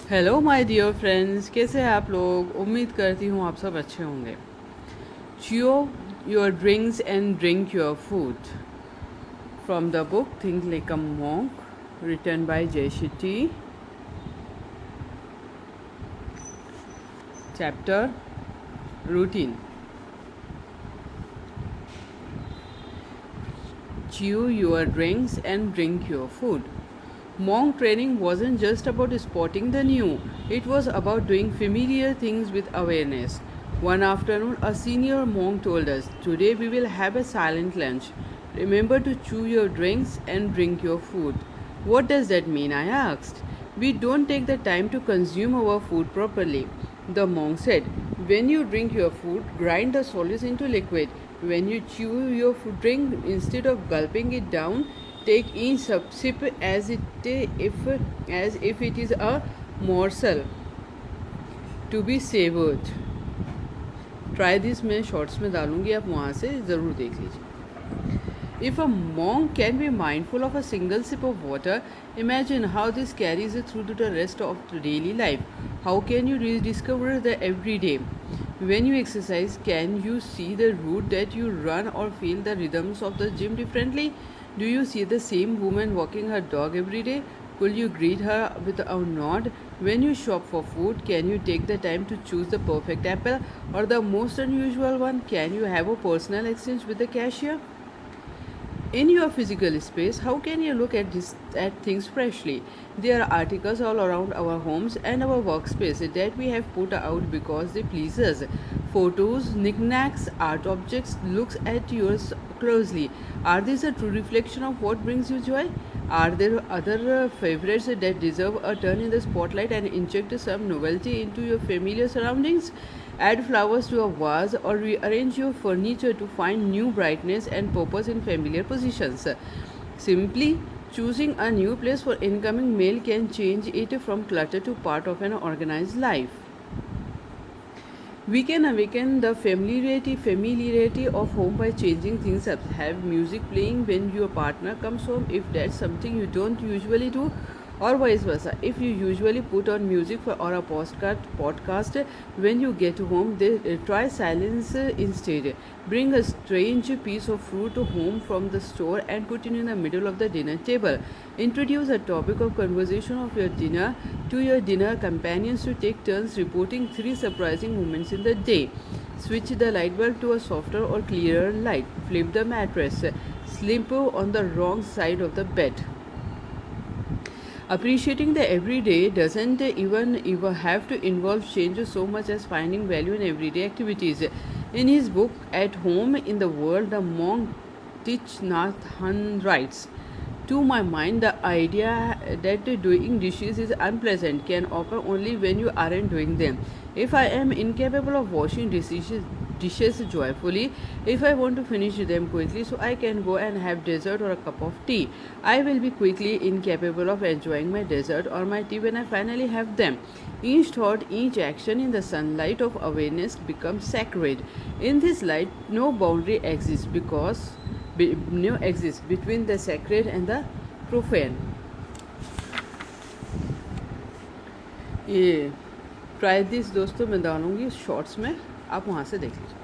Hello my dear friends, कैसे हैं आप लोग। उम्मीद करती हूँ आप सब अच्छे होंगे। Chew your drinks and drink your food from the book think like a monk written by Jay Shetty. Chapter Routine. Chew your drinks and drink your food. Monk training wasn't just about spotting the new, it was about doing familiar things with awareness. One afternoon, a senior monk told us, "Today we will have a silent lunch. Remember to chew your drinks and drink your food." What does that mean? I asked. We don't take the time to consume our food properly. The monk said, "When you drink your food, grind the solids into liquid. When you chew your drink, instead of gulping it down, take each sip as if it is a morsel to be savored." Try this मैं shorts में डालूंगी, आप वहाँ से ज़रूर देख लीजिए. If a monk can be mindful of a single sip of water, imagine how this carries it through to the rest of the daily life. How can you rediscover the everyday? When you exercise, can you see the route that you run or feel the rhythms of the gym differently? Do you see the same woman walking her dog every day? Could you greet her with a nod? When you shop for food, can you take the time to choose the perfect apple or the most unusual one? Can you have a personal exchange with the cashier? In your physical space, how can you look at things freshly? There are articles all around our homes and our workspace that we have put out because they please us. Photos, knickknacks, art objects. Look at yours closely. Are these a true reflection of what brings you joy? Are there other favorites that deserve a turn in the spotlight and inject some novelty into your familiar surroundings? Add flowers to a vase or rearrange your furniture to find new brightness and purpose in familiar positions. Simply choosing a new place for incoming mail can change it from clutter to part of an organized life. We can awaken the familiarity of home by changing things up. Have music playing when your partner comes home if that's something you don't usually do, or vice versa. If you usually put on music or a podcast when you get home, try silence instead. Bring a strange piece of fruit home from the store and put it in the middle of the dinner table. Introduce a topic of conversation of your dinner to your dinner companions to take turns reporting 3 surprising moments in the day. Switch the light bulb to a softer or clearer light. Flip the mattress. Sleep on the wrong side of the bed. Appreciating the everyday doesn't even have to involve change so much as finding value in everyday activities. In his book At Home in the World, the monk Thich Nhat Hanh writes, "To my mind, the idea that doing dishes is unpleasant can occur only when you aren't doing them. If I am incapable of washing dishes joyfully, if I want to finish them quickly so I can go and have dessert or a cup of tea, I will be quickly incapable of enjoying my dessert or my tea when I finally have them." Each thought, each action in the sunlight of awareness becomes sacred. In this light, no boundary exists no exists between the sacred and the profane. ये try this दोस्तों मैं डालूंगी shorts में, आप वहाँ से देख लीजिए.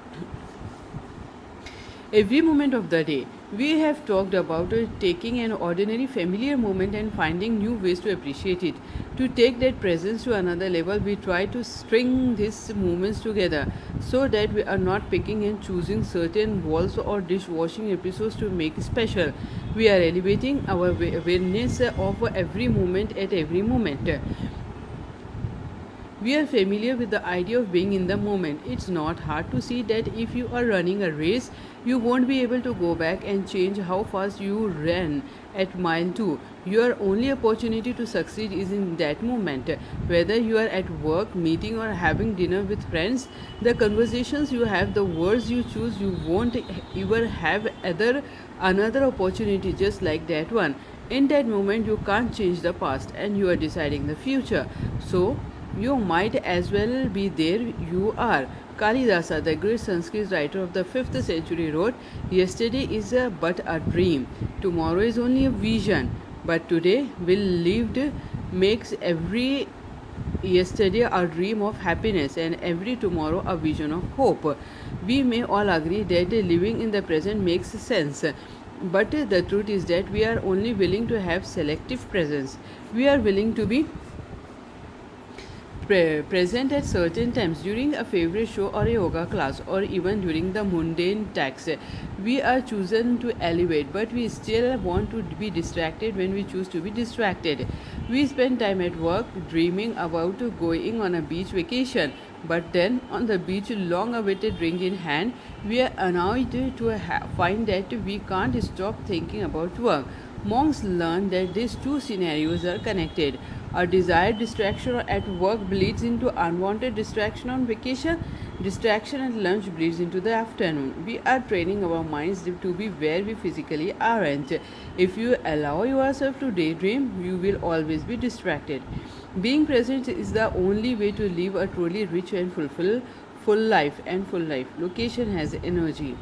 Every moment of the day, we have talked about taking an ordinary familiar moment and finding new ways to appreciate it. To take that presence to another level, we try to string these moments together so that we are not picking and choosing certain walls or dishwashing episodes to make special. We are elevating our awareness of every moment at every moment. We are familiar with the idea of being in the moment. It's not hard to see that if you are running a race, you won't be able to go back and change how fast you ran at mile 2. Your only opportunity to succeed is in that moment. Whether you are at work, meeting, or having dinner with friends, the conversations you have, the words you choose, you won't ever have another opportunity just like that one. In that moment, you can't change the past and you are deciding the future. So, you might as well be there you are. Kalidasa, the great Sanskrit writer of the 5th century, wrote, "Yesterday is but a dream. Tomorrow is only a vision. But today, will lived makes every Yesterday, a dream of happiness, and every tomorrow, a vision of hope. We may all agree that living in the present makes sense, but the truth is that we are only willing to have selective presence. We are willing to be present at certain times during a favorite show or a yoga class, or even during the mundane tasks. We are chosen to elevate, but we still want to be distracted when we choose to be distracted. We spend time at work dreaming about going on a beach vacation, but then on the beach, long awaited drink in hand, we are annoyed to find that we can't stop thinking about work. Monks learn that these two scenarios are connected. A desired distraction at work bleeds into unwanted distraction on vacation. Distraction at lunch bleeds into the afternoon. We are training our minds to be where we physically aren't. If you allow yourself to daydream, you will always be distracted. Being present is the only way to live a truly rich and full life. And full life location has energy.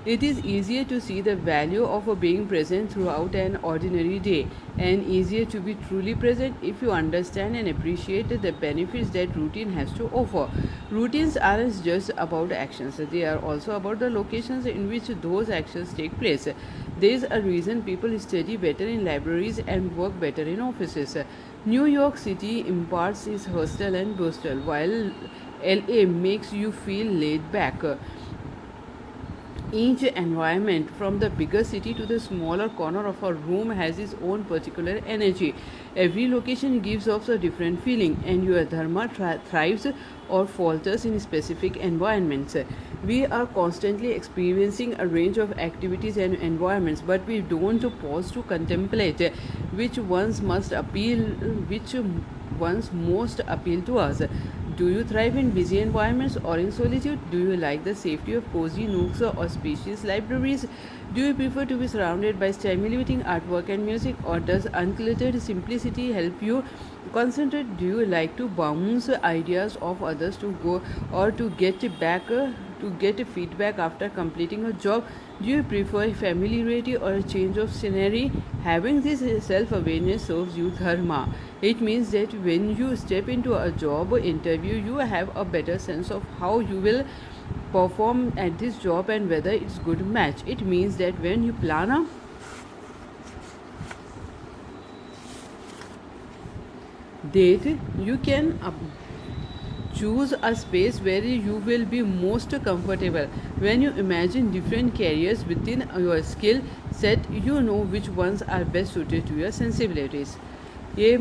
It is easier to see the value of being present throughout an ordinary day, and easier to be truly present if you understand and appreciate the benefits that routine has to offer. Routines aren't just about actions, they are also about the locations in which those actions take place. There is a reason people study better in libraries and work better in offices. New York City imparts its hustle and bustle, while LA makes you feel laid back. Each environment, from the bigger city to the smaller corner of a room, has its own particular energy. Every location gives off a different feeling, and your dharma thrives or falters in specific environments. We are constantly experiencing a range of activities and environments, but we don't pause to contemplate which ones which ones most appeal to us. Do you thrive in busy environments or in solitude? Do you like the safety of cozy nooks or spacious libraries? Do you prefer to be surrounded by stimulating artwork and music, or does uncluttered simplicity help you concentrate? Do you like to bounce ideas off others to go or to get feedback after completing a job? Do you prefer familiarity or a change of scenery? Having this self awareness serves you dharma. It means that when you step into a job interview, you have a better sense of how you will perform at this job and whether it's good match. It means that when you plan a date, you can choose a space where you will be most comfortable. When you imagine different careers within your skill set, you know which ones are best suited to your sensibilities. ये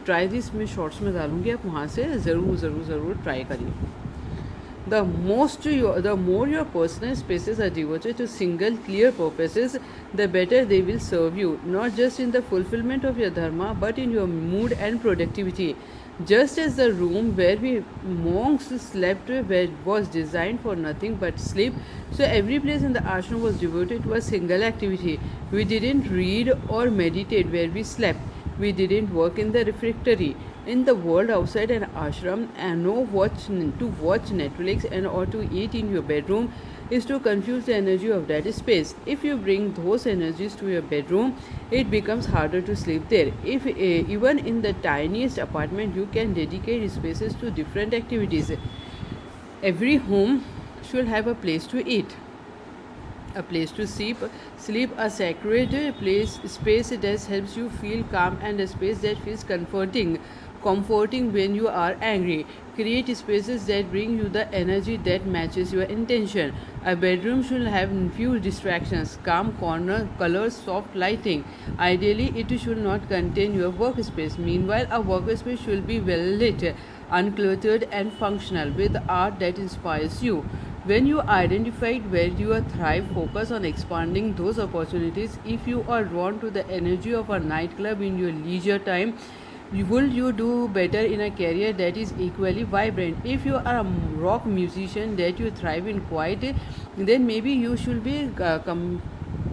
try this मैं shorts में डालूंगी, आप वहाँ से ज़रूर ज़रूर ज़रूर ट्राई करिए. The more your personal spaces are devoted to single clear purposes, the better they will serve you, not just in the fulfillment of your dharma, but in your mood and productivity. Just as the room where we monks slept was designed for nothing but sleep, so every place in the ashram was devoted to a single activity. We didn't read or meditate where we slept. We didn't work in the refectory. In the world outside an ashram, and to watch Netflix and or to eat in your bedroom is to confuse the energy of that space. If you bring those energies to your bedroom, it becomes harder to sleep there. If even in the tiniest apartment, you can dedicate spaces to different activities. Every home should have a place to eat, a place to sleep, a sacred space that helps you feel calm, and a space that feels comforting when you are angry. Create spaces that bring you the energy that matches your intention. A bedroom should have few distractions, calm corner, colors, soft lighting. Ideally, it should not contain your workspace. Meanwhile, a workspace should be well lit, uncluttered, and functional with art that inspires you. When you identified where you thrive, focus on expanding those opportunities. If you are drawn to the energy of a nightclub in your leisure time, will you do better in a career that is equally vibrant? If you are a rock musician that you thrive in quiet, then maybe you should be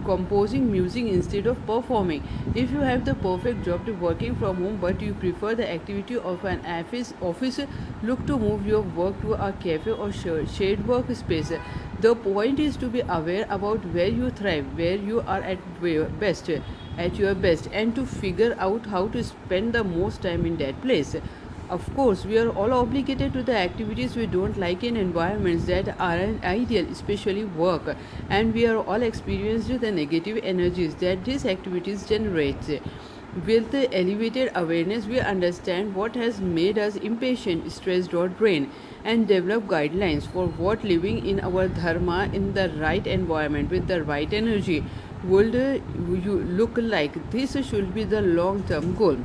composing music instead of performing. If you have the perfect job to working from home but you prefer the activity of an office, look to move your work to a cafe or shared workspace. The point is to be aware about where you thrive, where you are at your best, and to figure out how to spend the most time in that place. Of course, we are all obligated to the activities we don't like in environments that aren't ideal, especially work, and we are all experienced the negative energies that these activities generate. With the elevated awareness, we understand what has made us impatient, stressed, or drained, and develop guidelines for what living in our dharma in the right environment with the right energy would you look like. This should be the long term goal.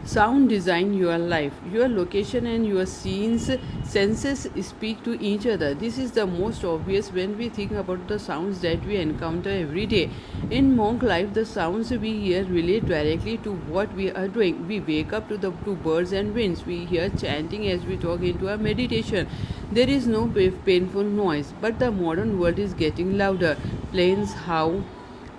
Sound design your life. Your location and your scenes senses speak to each other. This is the most obvious when we think about the sounds that we encounter every day. In monk life, the sounds we hear relate directly to what we are doing. We wake up to birds and winds. We hear chanting as we talk into a meditation. There is no painful noise, but the modern world is getting louder. Planes howl.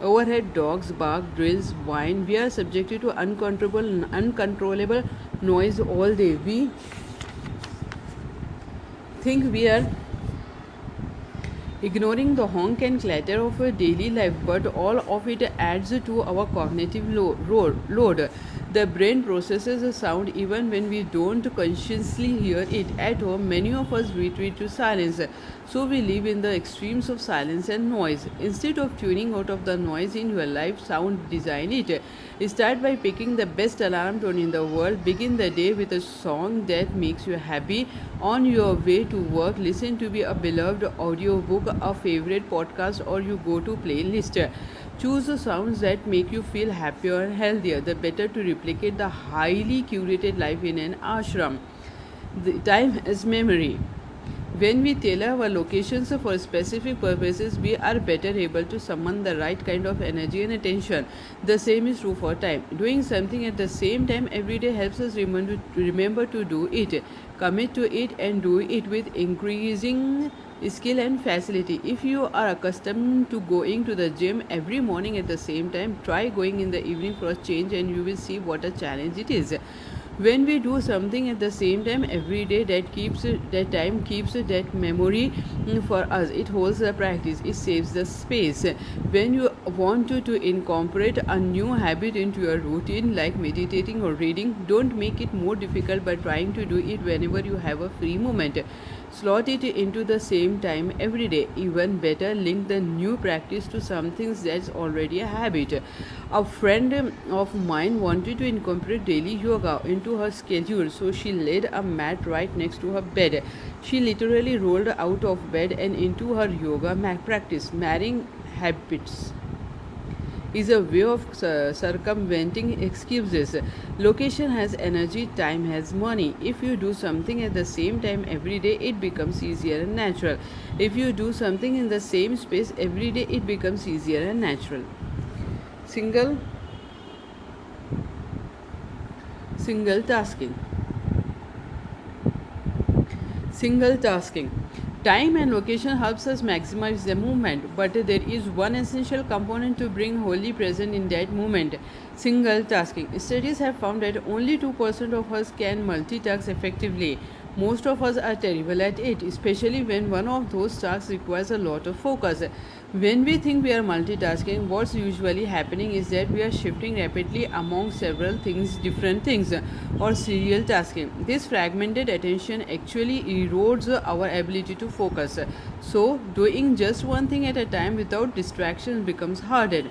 Overhead dogs bark, drills whine. We are subjected to uncontrollable noise all day. We think we are ignoring the honk and clatter of a daily life, but all of it adds to our cognitive load. The brain processes a sound even when we don't consciously hear it. At home, many of us retreat to silence, so we live in the extremes of silence and noise. Instead of tuning out of the noise in your life, sound design it. Start by picking the best alarm tone in the world. Begin the day with a song that makes you happy. On your way to work, listen to a beloved audiobook, a favorite podcast, or you go to playlist. Choose the sounds that make you feel happier and healthier, the better to replicate the highly curated life in an ashram. The time is memory. When we tailor our locations for specific purposes, we are better able to summon the right kind of energy and attention. The same is true for time. Doing something at the same time every day helps us remember to do it, commit to it, and do it with increasing skill and facility. If you are accustomed to going to the gym every morning at the same time, try going in the evening for a change and you will see what a challenge it is. When we do something at the same time every day, that time keeps that memory for us. It holds the practice, it saves the space. When you want to incorporate a new habit into your routine like meditating or reading, don't make it more difficult by trying to do it whenever you have a free moment. Slot it into the same time every day. Even better, link the new practice to something that's already a habit. A friend of mine wanted to incorporate daily yoga into her schedule, so she laid a mat right next to her bed. She literally rolled out of bed and into her yoga mat practice. Marrying habits is a way of circumventing excuses. Location has energy, time has money. If you do something at the same time every day, it becomes easier and natural. If you do something in the same space every day, it becomes easier and natural. Single tasking. Single tasking. Time and location helps us maximize the movement, but there is one essential component to bring wholly present in that moment: single tasking. Studies have found that only 2% of us can multitask effectively. Most of us are terrible at it, especially when one of those tasks requires a lot of focus. When we think we are multitasking, what's usually happening is that we are shifting rapidly among several things, different things, or serial tasking. This fragmented attention actually erodes our ability to focus. So, doing just one thing at a time without distractions becomes harder.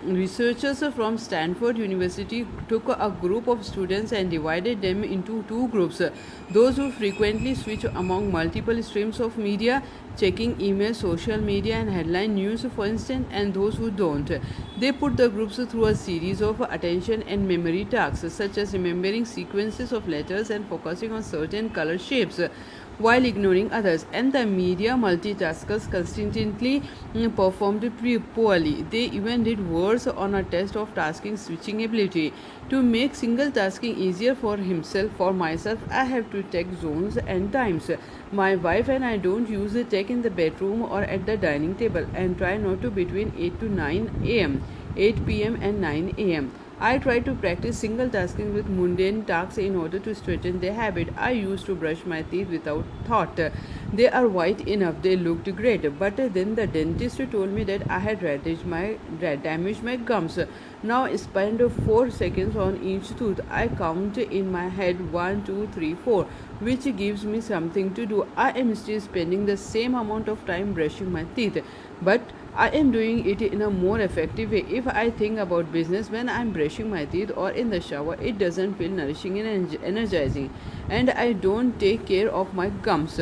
Researchers from Stanford University took a group of students and divided them into two groups: those who frequently switch among multiple streams of media, checking email, social media, and headline news, for instance, and those who don't. They put the groups through a series of attention and memory tasks, such as remembering sequences of letters and focusing on certain color shapes while ignoring others. And the media multitaskers consistently performed poorly. They even did worse on a test of tasking switching ability. To make single tasking easier for myself, I have to take zones and times. My wife and I don't use the tech in the bedroom or at the dining table, and try not to between 8 to 9 a.m., 8 p.m. and 9 a.m. I try to practice single tasking with mundane tasks in order to strengthen the habit. I used to brush my teeth without thought. They are white enough, they looked great. But then the dentist told me that I had damaged my gums. Now I spend 4 seconds on each tooth. I count in my head 1, 2, 3, 4, which gives me something to do. I am still spending the same amount of time brushing my teeth, but I am doing it in a more effective way. If I think about business when I am brushing my teeth or in the shower, it doesn't feel nourishing and energizing, and I don't take care of my gums.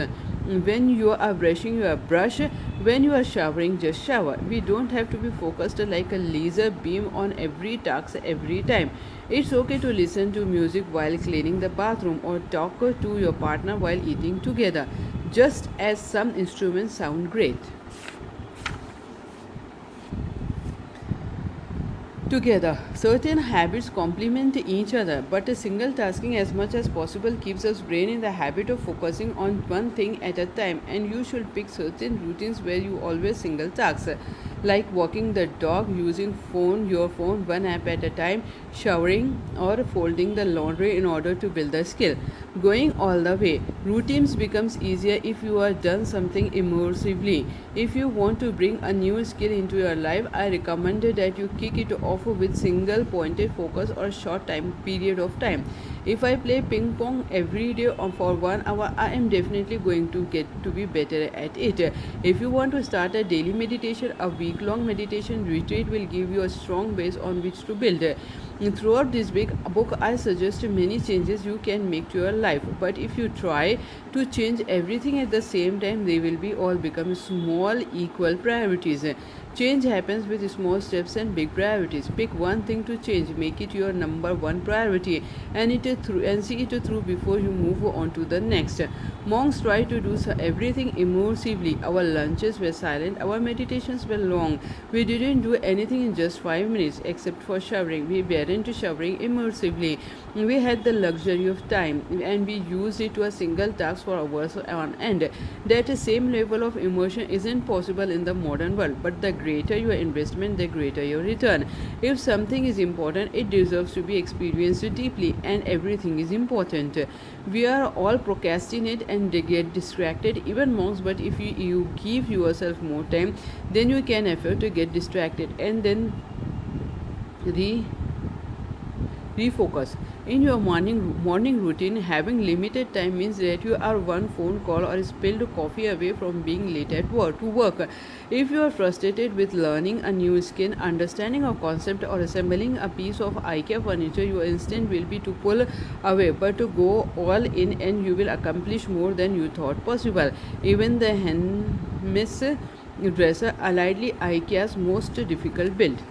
When you are brushing your brush, when you are showering, just shower. We don't have to be focused like a laser beam on every task every time. It's okay to listen to music while cleaning the bathroom or talk to your partner while eating together, just as some instruments sound great together. Certain habits complement each other, but a single tasking as much as possible keeps us brain in the habit of focusing on one thing at a time, and you should pick certain routines where you always single task, like walking the dog, using your phone one app at a time, showering or folding the laundry in order to build the skill. Going all the way. Routines becomes easier if you are done something immersively. If you want to bring a new skill into your life, I recommend that you kick it off with single pointed focus or short time period of time. If I play ping pong every day for 1 hour, I am definitely going to get to be better at it. If you want to start a daily meditation, a week-long meditation retreat will give you a strong base on which to build. Throughout this big book, I suggest many changes you can make to your life. But if you try to change everything at the same time, they will be all become small, equal priorities. Change happens with small steps and big priorities. Pick one thing to change, make it your number one priority, and see it through before you move on to the next. Monks try to do everything immersively. Our lunches were silent, our meditations were long. We didn't do anything in just 5 minutes except for showering. We weren't showering immersively. We had the luxury of time, and we used it to a single task for hours on end. That same level of immersion isn't possible in the modern world, but the greater your investment, the greater your return. If something is important, it deserves to be experienced deeply, and everything is important. We are all procrastinate and they get distracted, even monks, but if you give yourself more time, then you can afford to get distracted and then re refocus. In your morning routine, having limited time means that you are one phone call or spilled coffee away from being late at work to work. If you are frustrated with learning a new skill, understanding a concept, or assembling a piece of IKEA furniture, your instinct will be to pull away, but to go all in, and you will accomplish more than you thought possible. Even the Hermes dresser, alliedly IKEA's most difficult build.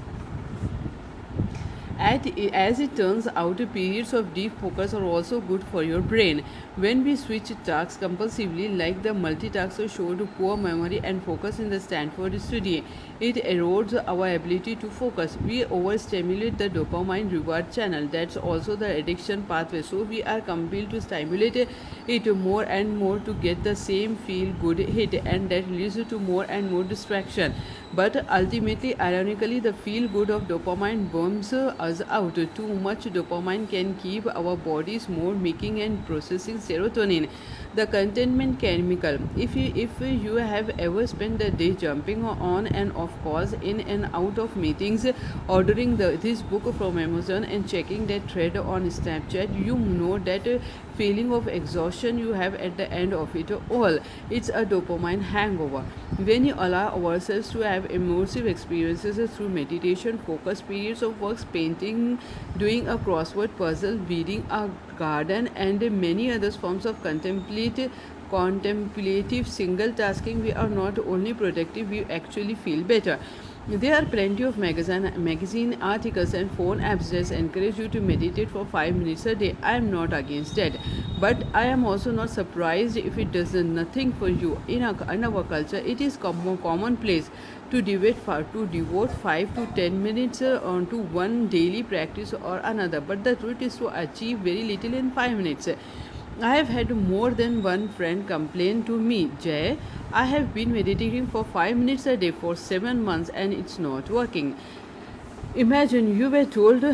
As it turns out, periods of deep focus are also good for your brain. When we switch tasks compulsively, like the multitasker showed poor memory and focus in the Stanford study, it erodes our ability to focus. We overstimulate the dopamine reward channel. That's also the addiction pathway. So we are compelled to stimulate it more and more to get the same feel good hit, and that leads to more and more distraction. But ultimately, ironically, the feel good of dopamine burns us out. Too much dopamine can keep our bodies more making and processing serotonin, the contentment chemical. If you have ever spent the day jumping on and off calls, in and out of meetings, ordering this book from Amazon and checking that thread on Snapchat, you know that feeling of exhaustion you have at the end of it all. It's a dopamine hangover. When you allow ourselves to have immersive experiences through meditation, focus periods of work, painting, doing a crossword puzzle, weeding a garden, and many other forms of contemplative single tasking, we are not only productive, we actually feel better. There are plenty of magazine articles and phone apps that encourage you to meditate for 5 minutes a day. I am not against that, but I am also not surprised if it does nothing for you. In our culture, it is commonplace to devote 5 to 10 minutes onto one daily practice or another, but the truth is to achieve very little in 5 minutes. I have had more than one friend complain to me, Jay, I have been meditating for 5 minutes a day for 7 months and it's not working. Imagine you were told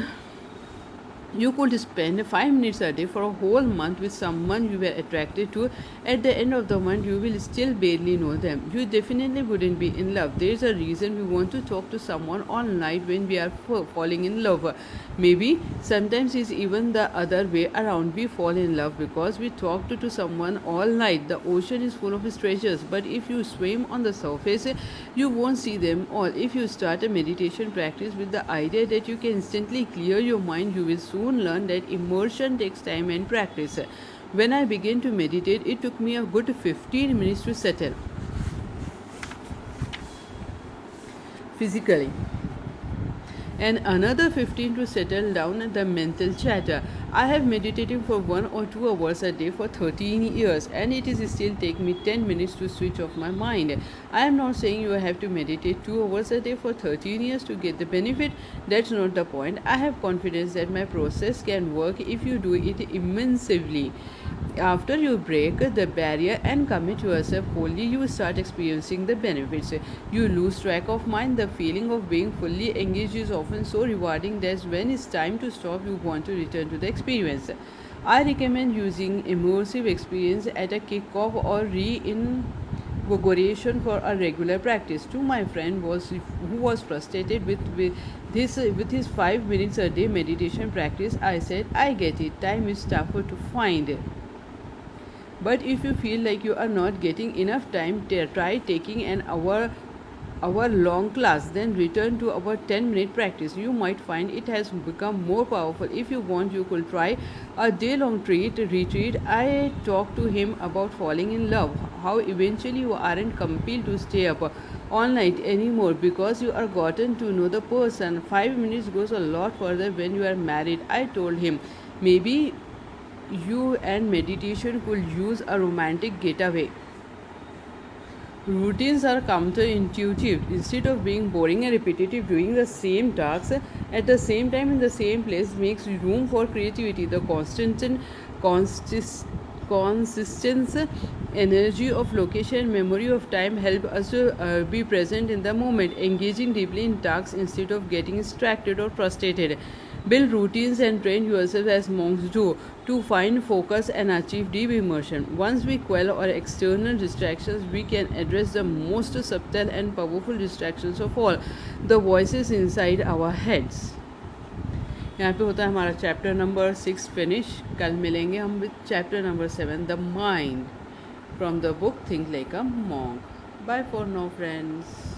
You could spend 5 minutes a day for a whole month with someone you were attracted to. At the end of the month, you will still barely know them. You definitely wouldn't be in love. There's a reason we want to talk to someone all night when we are falling in love. Maybe sometimes it's even the other way around. We fall in love because we talked to someone all night. The ocean is full of treasures, but if you swim on the surface, you won't see them all. If you start a meditation practice with the idea that you can instantly clear your mind, you will soon learn that immersion takes time and practice. When I began to meditate, it took me a good 15 minutes to settle physically and another 15 to settle down the mental chatter. I have meditated for 1 or 2 hours a day for 13 years, and it is still take me 10 minutes to switch off my mind. I am not saying you have to meditate 2 hours a day for 13 years to get the benefit. That's not the point. I have confidence that my process can work if you do it immensely. After you break the barrier and commit yourself wholly, you start experiencing the benefits. You lose track of mind. The feeling of being fully engaged is often so rewarding that when it's time to stop, you want to return to the experience. I recommend using immersive experience at a kickoff or reinvigoration for a regular practice. To my friend who was frustrated with his 5 minutes a day meditation practice, I said, I get it. Time is tougher to find. But if you feel like you are not getting enough time, try taking an hour long class, then return to our 10-minute practice. You might find it has become more powerful. If you want, you could try a day long retreat. I talked to him about falling in love, how eventually you aren't compelled to stay up all night anymore because you are gotten to know the person. 5 minutes goes a lot further when you are married. I told him maybe you and meditation could use a romantic getaway. Routines are counterintuitive. Instead of being boring and repetitive, doing the same tasks at the same time in the same place makes room for creativity. The consist, consistent energy of location and memory of time help us to be present in the moment, engaging deeply in tasks instead of getting distracted or frustrated. Build routines and train yourself as monks do to find focus and achieve deep immersion. Once we quell our external distractions, we can address the most subtle and powerful distractions of all, the voices inside our heads. यहाँ पे होता है हमारा chapter number 6 finish. कल मिलेंगे हम with chapter number 7 the mind from the book think like a monk. Bye for now friends.